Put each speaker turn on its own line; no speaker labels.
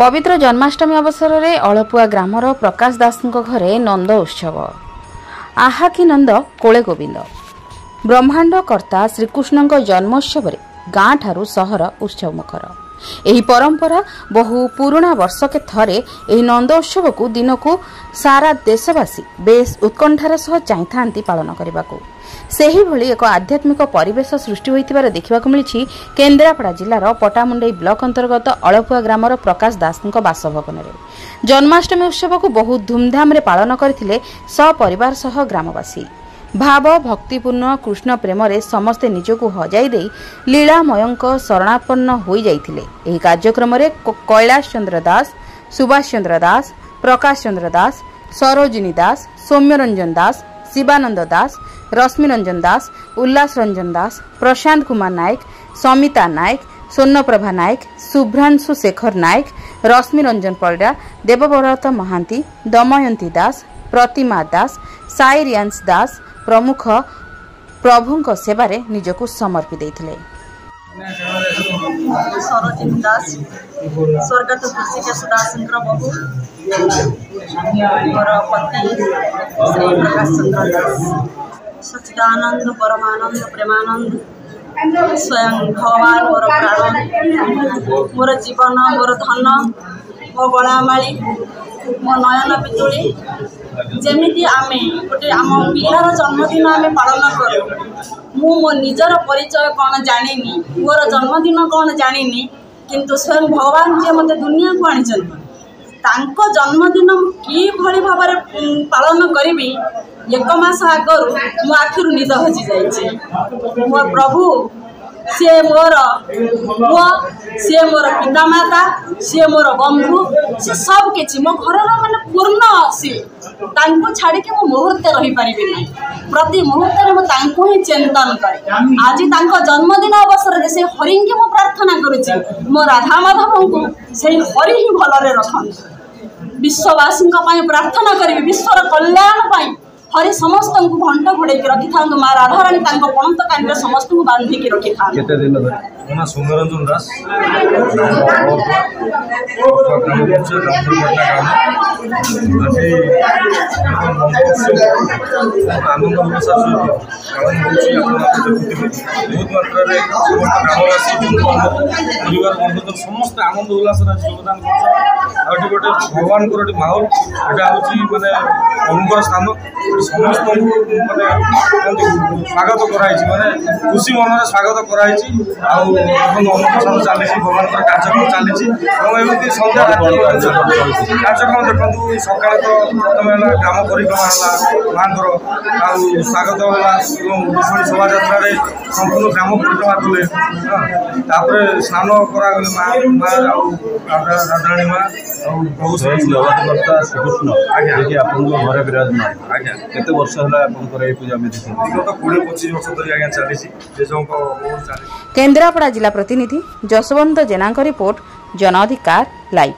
पवित्र जन्माष्टमी अवसर में अलपुआ ग्रामर प्रकाश दास घरे नंद उत्सव। आहा कि नंद कोले गोविंद। ब्रह्मांड कर्ता श्रीकृष्ण जन्मोत्सव गाँ ठारू सहर उत्सव मुखर। एही परंपरा बहु पुराणा वर्षके थरे एही नंदोत्सव को दिन को सारा देशवासी बेस उत्कंठार सह चाहिथांती पालन करने। सेही भली एक आध्यात्मिक परिवेश सृष्टि होइतिबार देखिबाकु मिलिछि केन्द्रापड़ा जिलार पटामुंडई ब्लॉक अंतर्गत अलपुआ ग्रामर प्रकाश दास बासभवन में। जन्माष्टमी उत्सव को बहुत धूमधाम रे पालन करथिले सपरिवार सह ग्रामवासी। भाव भक्तिपूर्ण कृष्ण प्रेम रे समस्ते निजको हजाई दे लीलामयंक शरणापन्न होई जाइथिले। एही कार्यक्रम रे कैलाश चंद्र दास, सुभाष चंद्र दास, प्रकाश चंद्र दास, सरोजिनी दास, सौम्यरंजन दास, शिवानंद दास, रश्मि रंजन दास, उल्लास रंजन दास, प्रशांत कुमार नायक, समिता नायक, स्वर्णप्रभा नायक, शुभ्रांशु शेखर नायक, रश्मि रंजन परिडा, देवव्रत महांती, दमयंती दास, प्रतिमा दास, साई रियांश दास प्रमुख प्रभुंक सेवारे निजको समर्पि देथिले।
सरोजिनी दास स्वर्गत ऋषिकेश दास बहु मोर पति श्री प्रकाश चंद्र दास सच्चिदानंद परमानंद प्रेमानंद स्वयं भगवान मोर प्राण मोर जीवन मोर धन मो गलामाली मो नयन पितुली जमीती आमे गोटे आम पिलार जन्मदिन आमे पालन करूँ। मो निजर परिचय कौन जानिनी, मोर जन्मदिन कौन जानिनी, किंतु स्वयं भगवान जी मते दुनिया को आनी जन्मदिन कि भली भाव पालन करी एक मास आगु मो आखिर निद हजि जाइए। मोर प्रभु सी मोर पुआ, सी मोर पितामाता, सी मोर बंधु, सी सब किछि मो घर माने पूर्ण सी छाड़ी के मो मुहूर्त रही पारिबे नै। प्रति मुहूर्त में तांको ही चिंतन करे। आज तांको जन्मदिन अवसर से हरि के मो प्रार्थना करुछि मो राधा माधव को से हरि ही भलरे रखन। विश्ववासी प्रार्थना करी विश्वर कल्याण पाई हरि समस्त को घंट घोड़े रखी था। माँ राधा रानी पणत कांड समस्त को बांधिकी रखी था।
सौम्यरंजन दास आनंद उल्लास बहुत मात्रा ग्रामवासी परिवार बंधु समस्त आनंद उल्लास योगदान कर गोटे भगवान गोटे माहौल यहाँ हूँ मानने प्रभुंर स्थान समस्त मानते स्वागत कराई माने खुशी मन में स्वागत कराई अन्नप्रसाद चली भगवान कार्यक्रम चली संध्या कार्यक्रम देखो सका तो प्रथम है ग्राम परिक्रमा है माँ स्वागत है शोभा यात्रा संपूर्ण ग्राम परिक्रमा कले स्नान करागले माँ राधाराणी माँ प्रभु जगतकर्ता श्रीकृष्ण घरे विराजमान केते वर्ष है पूजा में विगत 20-25 वर्ष धरी चली।
केन्द्रापड़ा जिला प्रतिनिधि जसवंत जेना रिपोर्ट, जन अधिकार लाइव।